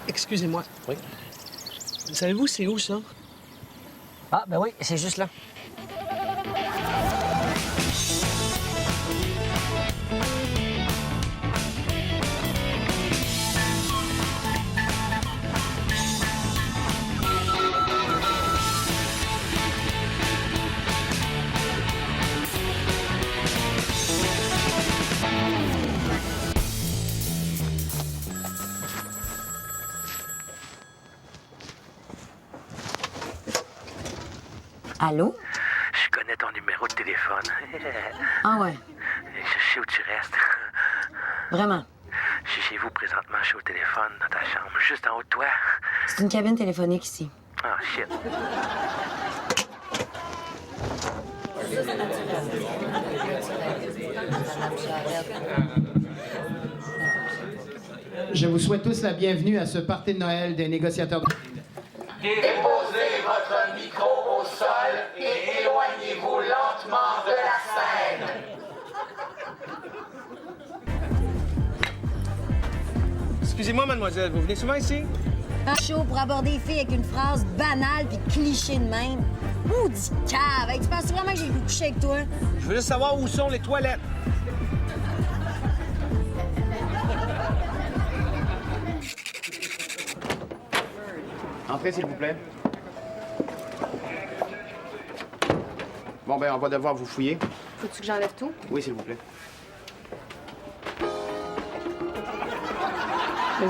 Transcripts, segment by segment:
Excusez-moi. Oui. Savez-vous c'est où, ça? Ah, ben oui, c'est juste là. Allô? Je connais ton numéro de téléphone. Ah ouais, Je sais où tu restes. vraiment. Je suis chez vous présentement, je suis au téléphone dans ta chambre, juste en haut de toi. C'est une cabine téléphonique ici. Ah, shit. Je vous souhaite tous la bienvenue à ce party de Noël des négociateurs. Déposez votre micro au sol et éloignez-vous lentement de la scène. Excusez-moi, mademoiselle, vous venez souvent ici? Un show pour aborder les filles avec une phrase banale puis cliché de même. Maudit cave! Hey, tu penses vraiment que j'ai le goût de coucher avec toi? Je veux juste savoir où sont les toilettes. Entrez, s'il vous plaît. Bon, ben, on va devoir vous fouiller. Faut-tu que j'enlève tout? Oui, s'il vous plaît.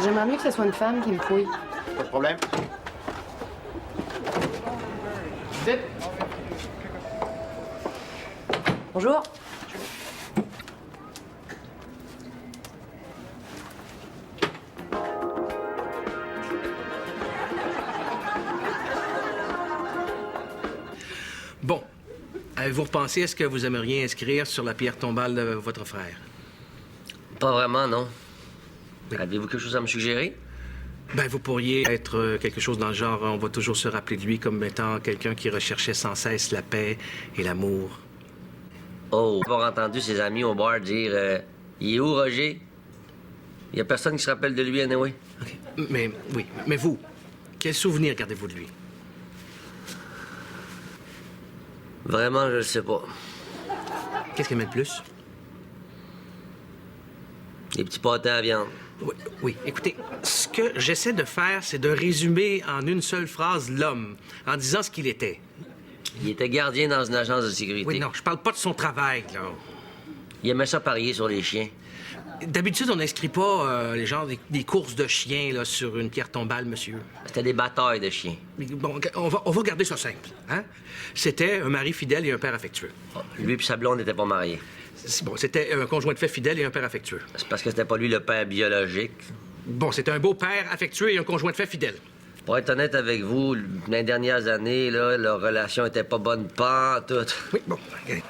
J'aimerais mieux que ce soit une femme qui me fouille. Pas de problème. Vite! Bonjour. Bon. Avez-vous repensé à ce que vous aimeriez inscrire sur la pierre tombale de votre frère? Pas vraiment, non. Oui. Avez-vous quelque chose à me suggérer? Ben, vous pourriez être quelque chose dans le genre, on va toujours se rappeler de lui comme étant quelqu'un qui recherchait sans cesse la paix et l'amour. Oh, avoir entendu ses amis au bar dire il est où, Roger? Il y a personne qui se rappelle de lui, anyway. OK. Mais, oui. Mais vous, quel souvenir gardez-vous de lui? Vraiment, je le sais pas. Qu'est-ce qu'il aimait le plus? Les petits pâtés à viande. Oui, oui. Écoutez, ce que j'essaie de faire, c'est de résumer en une seule phrase l'homme, en disant ce qu'il était. Il était gardien dans une agence de sécurité. Oui, non, je parle pas de son travail, là. Il aimait ça parier sur les chiens. D'habitude, on n'inscrit pas les genres des courses de chiens là, sur une pierre tombale, monsieur. C'était des batailles de chiens. Mais bon, on va garder ça simple, hein? C'était un mari fidèle et un père affectueux. Lui et sa blonde n'étaient pas mariés. Bon, c'était un conjoint de fait fidèle et un père affectueux. C'est parce que c'était pas lui le père biologique. Bon, c'était un beau père affectueux et un conjoint de fait fidèle. Pour être honnête avec vous, dans les dernières années, là, leur relation était pas bonne pas toute. Oui, bon,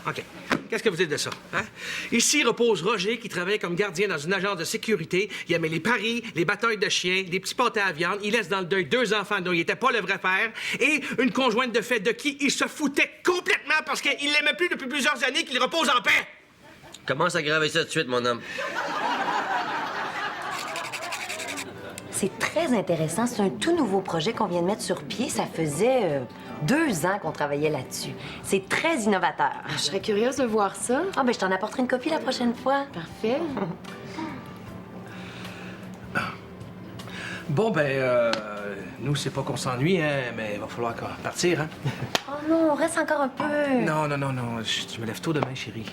OK. Qu'est-ce que vous dites de ça? Hein? Ici repose Roger, qui travaille comme gardien dans une agence de sécurité. Il aimait les paris, les batailles de chiens, les petits pâtés à viande. Il laisse dans le deuil 2 enfants dont il n'était pas le vrai père. Et une conjointe de fait de qui il se foutait complètement parce qu'il l'aimait plus depuis plusieurs années, qu'il repose en paix. Commence à graver ça tout de suite, mon homme. C'est très intéressant. C'est un tout nouveau projet qu'on vient de mettre sur pied. Ça faisait 2 ans qu'on travaillait là-dessus. C'est très innovateur. Je serais curieuse de voir ça. Ah, ben je t'en apporterai une copie la prochaine fois. Parfait. Bon, ben, nous, c'est pas qu'on s'ennuie, hein, mais il va falloir partir, hein? Oh non, reste encore un peu. Non, je me lève tôt demain, chérie.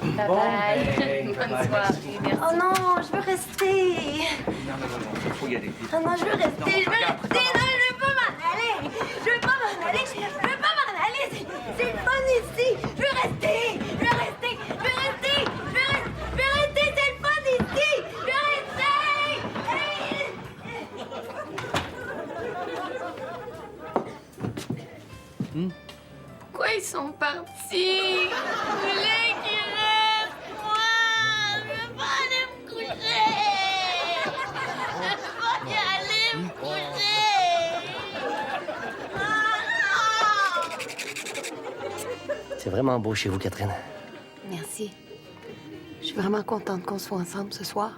Bye Bon, bye. ben, Bonne bye-bye, soirée. Merci. Oh non, je veux rester. Non, faut y aller. Oh non, je veux rester. Je veux rester. Non, je veux pas m'en aller. Je veux pas m'en aller. Je veux pas m'en aller. C'est le fun ici. Je veux rester. Je veux rester. Je veux rester. Je veux rester. C'est le fun ici. Je veux rester. Pourquoi ils sont partis? Je voulais qu'ils restent, moi! Je veux pas aller me coucher! Je veux pas y aller me coucher! Ah, C'est vraiment beau chez vous, Catherine. merci. Je suis vraiment contente qu'on soit ensemble ce soir.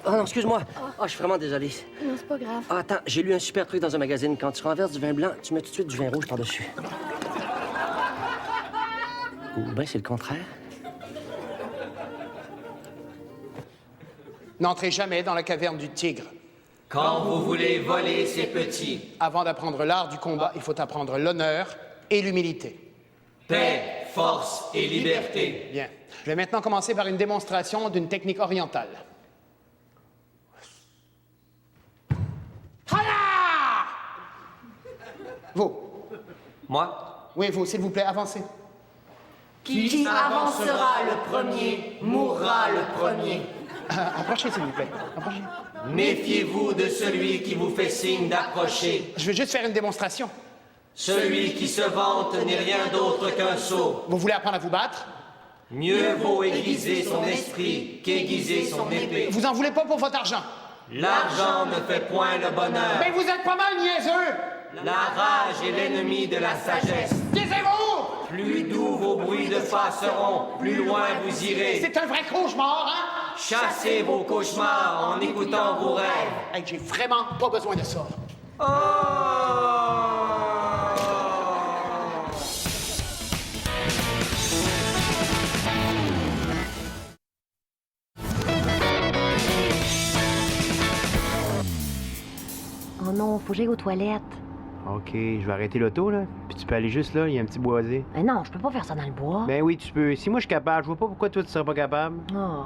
Oh non, excuse-moi. Je suis vraiment désolé. Non, c'est pas grave. Attends, j'ai lu un super truc dans un magazine. Quand tu renverses du vin blanc, tu mets tout de suite du vin rouge par-dessus. Ou bien c'est le contraire. N'entrez jamais dans la caverne du tigre. Quand vous voulez voler ces petits, Avant d'apprendre l'art du combat, il faut apprendre l'honneur et l'humilité. paix, force et liberté. Bien. Je vais maintenant commencer par une démonstration d'une technique orientale. Hala! Vous. Moi? Oui, vous, s'il vous plaît, avancez. Qui avancera le premier mourra le premier. Approchez, s'il vous plaît. Approchez. Méfiez-vous de celui qui vous fait signe d'approcher. Je veux juste faire une démonstration. Celui qui se vante n'est rien d'autre qu'un sot. Vous voulez apprendre à vous battre? Mieux vaut aiguiser son esprit qu'aiguiser son épée. Vous en voulez pas pour votre argent? L'argent ne fait point le bonheur. Mais vous êtes pas mal niaiseux! La rage est l'ennemi de la sagesse. Taisez-vous! Plus doux vos bruits de pas seront, plus loin vous irez. C'est un vrai cauchemar, hein? Chassez vos cauchemars en écoutant vos rêves. Hey, j'ai vraiment pas besoin de ça. Oh non, faut que j'aille aux toilettes. OK, je vais arrêter l'auto, là. Puis tu peux aller juste là, il y a un petit boisé. Mais non, je peux pas faire ça dans le bois. Ben oui, tu peux. Si moi je suis capable, je vois pas pourquoi toi tu serais pas capable. Oh.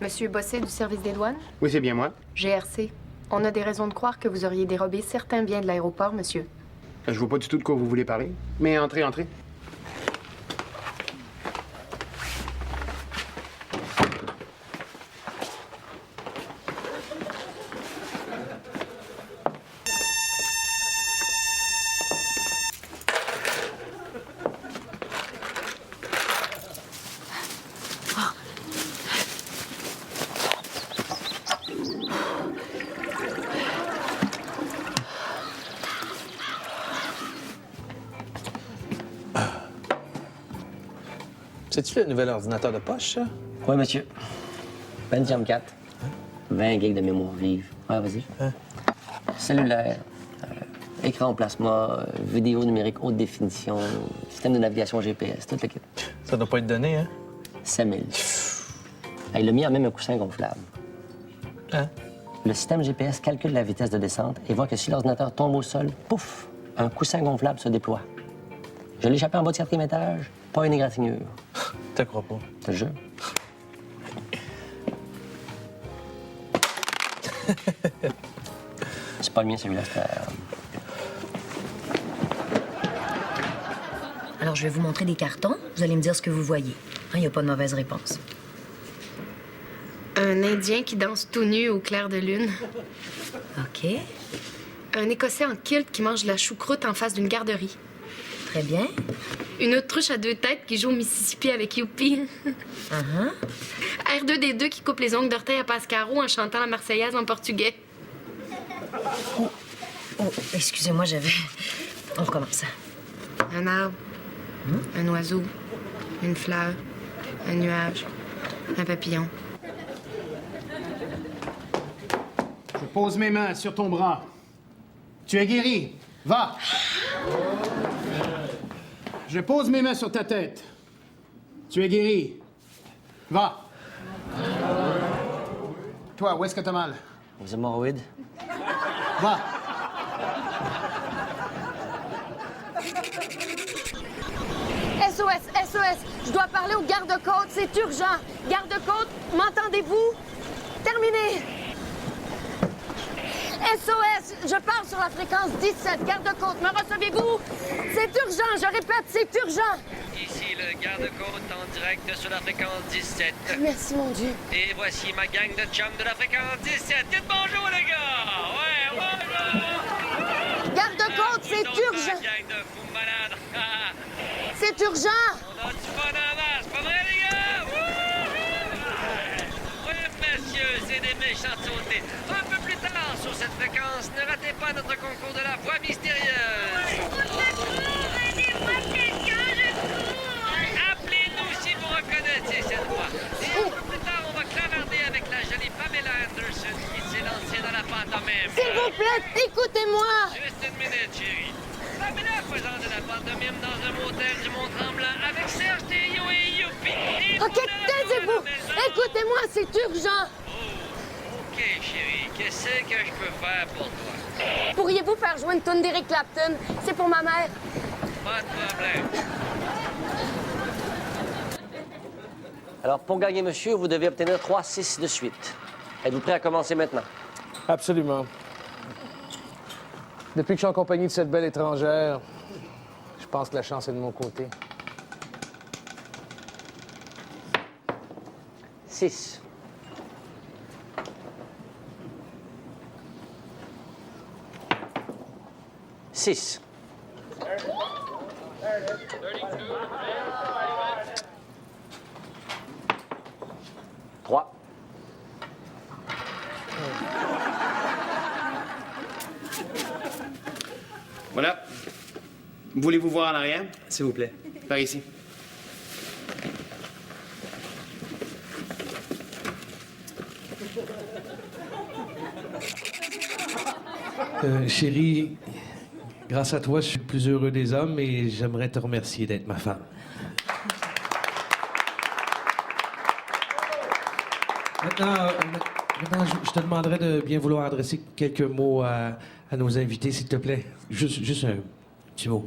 Monsieur Bossé du service des douanes? Oui, c'est bien moi. GRC. On a des raisons de croire que vous auriez dérobé certains biens de l'aéroport, monsieur. Je vois pas du tout de quoi vous voulez parler. Mais entrez, entrez. C'est-tu le nouvel ordinateur de poche, ça? Oui, monsieur. Pentium 4. 20 gigs de mémoire vive. Ouais, vas-y. Cellulaire. Écran au plasma. Vidéo numérique haute définition. Système de navigation GPS. Tout le kit. Ça doit pas être donné, hein? 5000. Il a mis en même un coussin gonflable. Hein? Le système GPS calcule la vitesse de descente et voit que si l'ordinateur tombe au sol, pouf, un coussin gonflable se déploie. Je l'ai échappé en bas du 4e étage, pas une égratignure. Je te crois pas. Je te jure. C'est pas le mien, celui-là, c'est... Alors, je vais vous montrer des cartons. Vous allez me dire ce que vous voyez. Il n'y a pas de mauvaise réponse. Un Indien qui danse tout nu au clair de lune. OK. Un Écossais en kilt qui mange de la choucroute en face d'une garderie. Très bien. Une autruche à 2 têtes qui joue au Mississippi avec Youpi. R2D2 qui coupe les ongles d'orteil à Pascaro en chantant la Marseillaise en portugais. Oh, excusez-moi, j'avais... On recommence. Un arbre. Un oiseau. Une fleur. Un nuage. Un papillon. Je pose mes mains sur ton bras. Tu es guéri. Va. Je pose mes mains sur ta tête. Tu es guéri. Va. Toi, où est-ce que t'as mal? Aux hémorroïdes. Va. SOS, SOS, je dois parler au garde-côte, c'est urgent. Garde-côte, m'entendez-vous? Terminé. SOS, je parle sur la fréquence 17, garde-côte, me recevez-vous? C'est urgent, je répète, c'est urgent. Ici le garde-côte en direct sur la fréquence 17. Merci, mon Dieu. Et voici ma gang de chums de la fréquence 17. Dites bonjour, les gars! Ouais, bonjour! Garde-côte, c'est urgent. Gang de fous malades. c'est urgent! On a du fun en masse, pas vrai, les gars? Oui, messieurs, c'est des méchants sautés. Un peu plus tard sur cette fréquence, ne ratez pas notre concours de la voix mystérieuse. Aidez-moi, quelqu'un, je cours! Appelez-nous si vous reconnaissez cette voix. Et un peu plus tard, on va clavarder avec la jolie Pamela Anderson qui s'est lancée dans la pantomime. S'il vous plaît, écoutez-moi! Juste une minute, chérie. Pamela faisant de la pantomime dans un motel du Mont-Tremblant avec Serge Thériault et Youpi. OK, taisez-vous! Écoutez-moi, c'est urgent! OK, chérie, qu'est-ce que je peux faire pour toi? Pourriez-vous faire jouer une toune d'Eric Clapton? C'est pour ma mère. Pas de problème. Alors, pour gagner monsieur, vous devez obtenir 3-6 de suite. Êtes-vous prêt à commencer maintenant? Absolument. Depuis que je suis en compagnie de cette belle étrangère, je pense que la chance est de mon côté. 6. 6. 3. Voilà. Voulez-vous voir en arrière? S'il vous plaît. Par ici. Chérie, grâce à toi, je suis le plus heureux des hommes et j'aimerais te remercier d'être ma femme. Maintenant, je te demanderais de bien vouloir adresser quelques mots à nos invités, s'il te plaît. Juste un petit mot.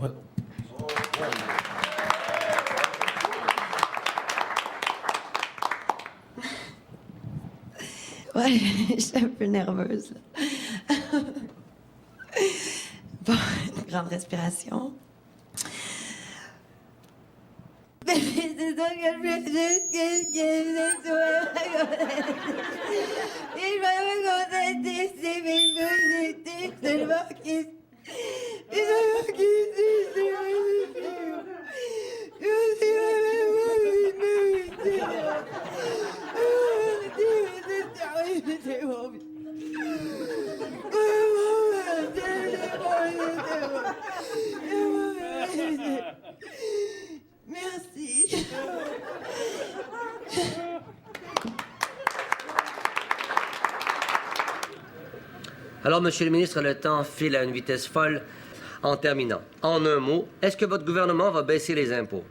Ouais, je suis un peu nerveuse. Là. Bon, une grande respiration. Mais c'est ça que je veux juste que et je vais me contenter, c'est mes beaux seulement qui... Merci. Alors, monsieur le ministre, le temps file à une vitesse folle. En terminant, en un mot, est-ce que votre gouvernement va baisser les impôts?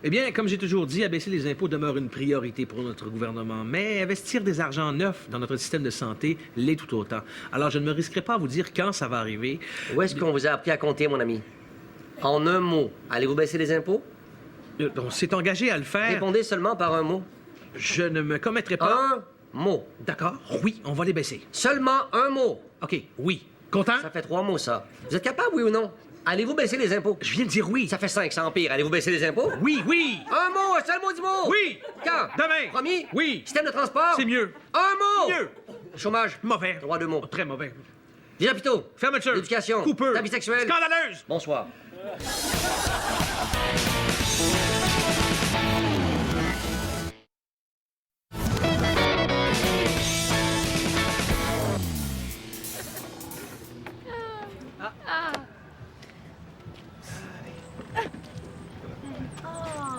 Eh bien, comme j'ai toujours dit, abaisser les impôts demeure une priorité pour notre gouvernement. Mais investir des argents neufs dans notre système de santé l'est tout autant. Alors, je ne me risquerai pas à vous dire quand ça va arriver. Où est-ce qu'on vous a appris à compter, mon ami? En un mot, allez-vous baisser les impôts? On s'est engagé à le faire. Répondez seulement par un mot. Je ne me commettrai pas... Un mot. D'accord, oui, on va les baisser. Seulement un mot. OK, oui. Content? Ça fait 3 mots, ça. Vous êtes capable, oui ou non? Allez-vous baisser les impôts? Je viens de dire oui. Ça fait 5, sans pire. Allez-vous baisser les impôts? Oui, oui. Un mot, un seul mot du mot. Oui. Quand? Demain. Promis? Oui. Système de transport? C'est mieux. Un mot. Mieux. Chômage? Mauvais. Droit de mots. Très mauvais. Des hôpitaux? Fermeture. L'éducation? Coupeur. Abus sexuels? Scandaleuse. Bonsoir.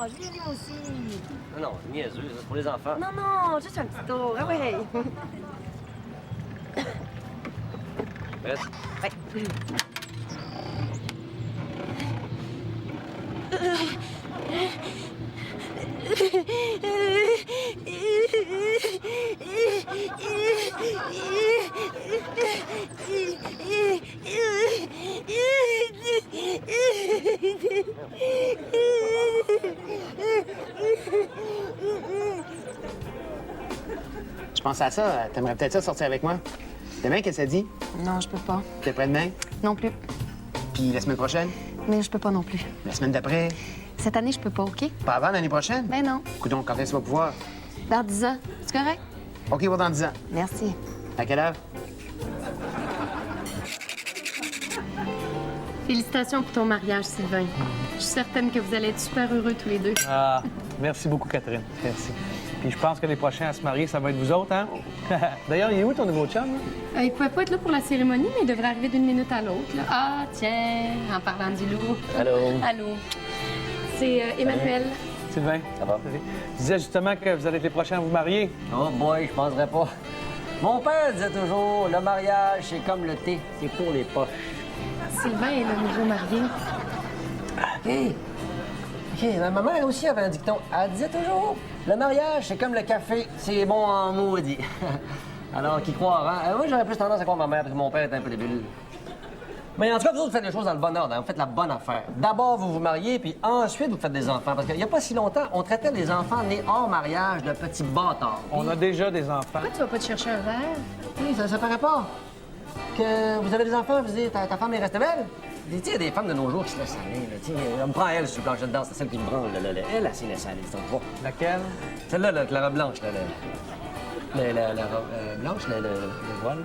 Oh, je l'ai vu aussi. Non, niaiseux, c'est pour les enfants. Non, non, juste un petit tour. Ah ouais. Prête? Ouais. Je pense à ça. T'aimerais peut-être ça sortir avec moi. Demain, qu'est-ce que ça dit? Non, je peux pas. T'es prêt demain? Non plus. Puis la semaine prochaine? Mais je peux pas non plus. La semaine d'après? Cette année, je peux pas, OK? Pas avant l'année prochaine? Ben non. Coudonc, quand est-ce que tu vas pouvoir? Dans 10 ans. C'est correct? OK, va dans 10 ans. Merci. À quelle heure? Félicitations pour ton mariage, Sylvain. Je suis certaine que vous allez être super heureux tous les deux. Ah, merci beaucoup, Catherine. Merci. Puis je pense que les prochains à se marier, ça va être vous autres, hein? D'ailleurs, il est où ton nouveau chum? Là? Il pouvait pas être là pour la cérémonie, mais il devrait arriver d'une minute à l'autre. Là. Ah, tiens, en parlant du loup. Allô? Allô. C'est Emmanuel. Sylvain? Ça va? Je disais justement que vous allez être les prochains à vous marier. Oh boy, je penserais pas. Mon père disait toujours, le mariage, c'est comme le thé, c'est pour les poches. Sylvain est le nouveau marié. OK. OK, ma mère aussi avait un dicton. Elle disait toujours, le mariage, c'est comme le café, c'est bon en maudit. Alors, qui croire, hein? Moi, j'aurais plus tendance à croire ma mère, parce que mon père était un peu débile. Mais en tout cas, vous autres, vous faites les choses dans le bon ordre, hein? Vous faites la bonne affaire. D'abord, vous vous mariez, puis ensuite, vous faites des enfants. Parce qu'il n'y a pas si longtemps, on traitait les enfants nés hors mariage de petits bâtards. On a déjà des enfants. Pourquoi tu vas pas te chercher un verre? Oui, ça paraît pas. Que vous avez des enfants, vous dites, ta femme est restée belle? Tu sais, il y a des femmes de nos jours qui se laissent aller. Là. Tu sais, on me prend elle sur le plancher de danse, c'est celle qui me branle. Là. Elle s'est laissée aller, c'est pas. Laquelle? Celle-là, avec la robe blanche. Là, la robe blanche, le voile.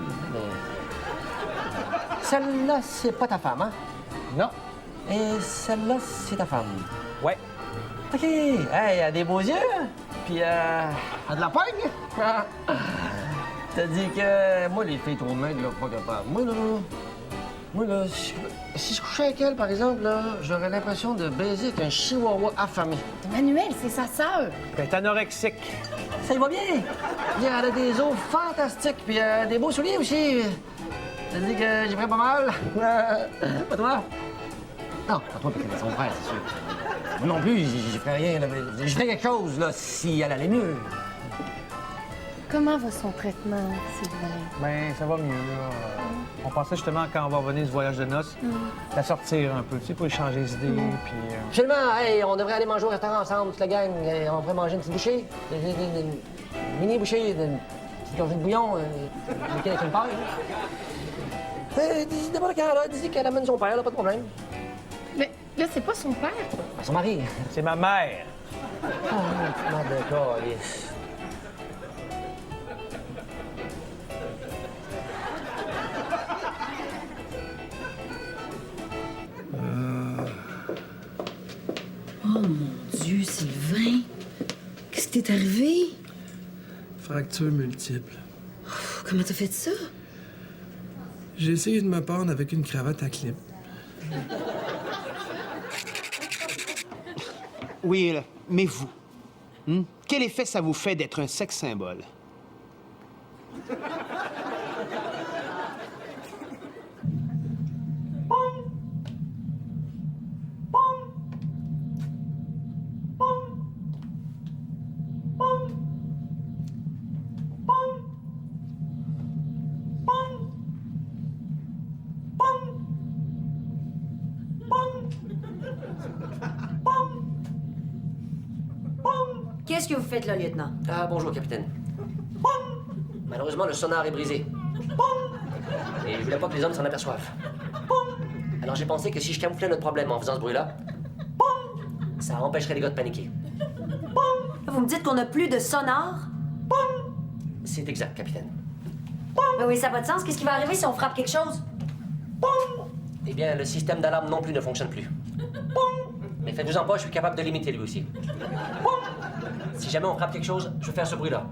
Celle-là, c'est pas ta femme, hein? Non. Et celle-là, c'est ta femme? Ouais. OK. Hey, elle a des beaux yeux. Puis, elle a de la poigne. T'as dit que moi, les filles trop maigres, là, pas capable. Moi, là, si je couchais avec elle, par exemple, là, j'aurais l'impression de baiser avec un chihuahua affamé. Emmanuel, c'est sa sœur. Elle est anorexique. Ça y va bien. Elle a des os fantastiques, puis des beaux souliers aussi. T'as dit que j'y ferais pas mal. Pas toi? Non, pas toi, parce que c'est son frère, c'est sûr. Moi non plus, j'y ferais rien. Là, mais je ferais quelque chose, là, si elle allait mieux. Comment va son traitement, Sylvain? Ben, ça va mieux, là. On pensait justement, quand on va revenir ce voyage de noces, la sortir un peu, tu sais, pour échanger les idées, puis... Absolument. Hey, on devrait aller manger au restaurant ensemble, toute la gang. On pourrait manger une petite bouchée. Une mini bouchée, une petite gorgée de bouillon, avec une paille. Dis d'abord quand dis qu'elle amène son père, là, pas de problème. Mais là, c'est pas son père. Son mari. C'est ma mère. Ah, merde de calice. Oh mon Dieu, Sylvain! Qu'est-ce qui t'est arrivé? Fracture multiple. Comment t'as fait ça? J'ai essayé de me pendre avec une cravate à clip. Oui, là, mais vous, quel effet ça vous fait d'être un sexe symbole? Qu'est-ce que vous faites là, lieutenant? Ah, bonjour, capitaine. Malheureusement, le sonar est brisé. Et je voulais pas que les hommes s'en aperçoivent. Alors j'ai pensé que si je camouflais notre problème en faisant ce bruit-là, ça empêcherait les gars de paniquer. Vous me dites qu'on n'a plus de sonar? C'est exact, capitaine. Ben oui, ça n'a pas de sens. Qu'est-ce qui va arriver si on frappe quelque chose? Eh bien, le système d'alarme non plus ne fonctionne plus. Mais faites-vous-en pas, je suis capable de l'imiter lui aussi. Si jamais on frappe quelque chose, je vais faire ce bruit-là.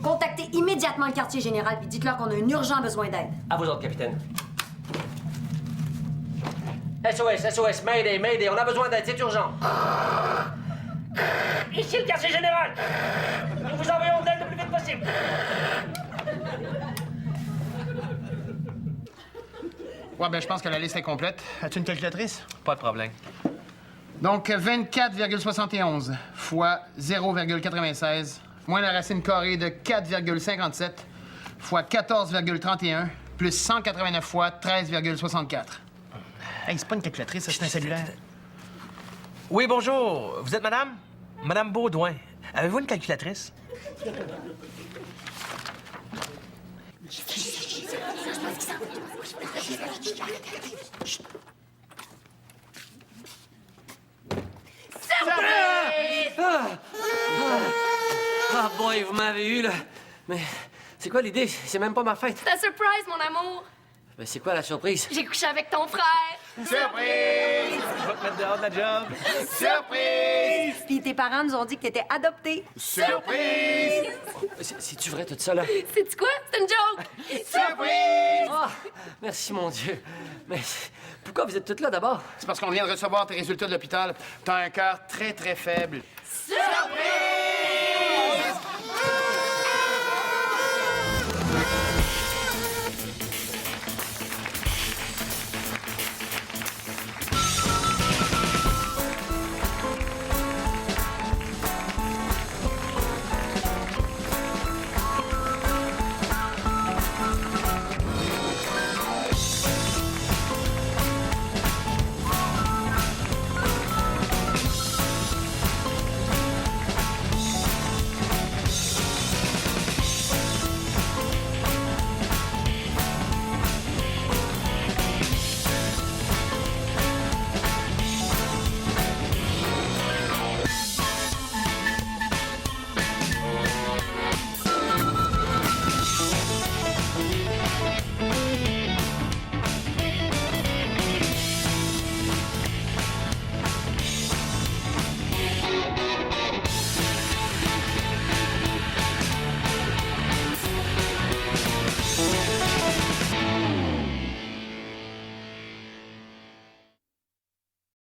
Contactez immédiatement le quartier général puis dites-leur qu'on a un urgent besoin d'aide. À vos ordres, capitaine. SOS, SOS, Mayday, Mayday, on a besoin d'aide, c'est urgent. Ici le quartier général. Nous vous envoyons d'aide le plus vite possible. Ouais, ben je pense que la liste est complète. As-tu une calculatrice? Pas de problème. Donc, 24,71 fois 0,96 moins la racine carrée de 4,57 fois 14,31 plus 189 fois 13,64. Hey, c'est pas une calculatrice, ça, c'est un cellulaire. Oui, bonjour. Vous êtes madame? Madame Baudouin. Avez-vous une calculatrice? Ah, boy, vous m'avez eu, là. Mais C'est quoi l'idée? C'est même pas ma fête. C'est un surprise, mon amour. Ben, c'est quoi la surprise? J'ai couché avec ton frère. Surprise! Je vais te mettre dehors de la job. Surprise! Puis tes parents nous ont dit que t'étais adopté. Surprise! C'est-tu vrai tout ça, là? C'est quoi? C'est une joke. Surprise! Ah! Merci, mon Dieu. Mais pourquoi vous êtes toutes là, d'abord? C'est parce qu'on vient de recevoir tes résultats de l'hôpital. T'as un cœur très, très faible. Surprise!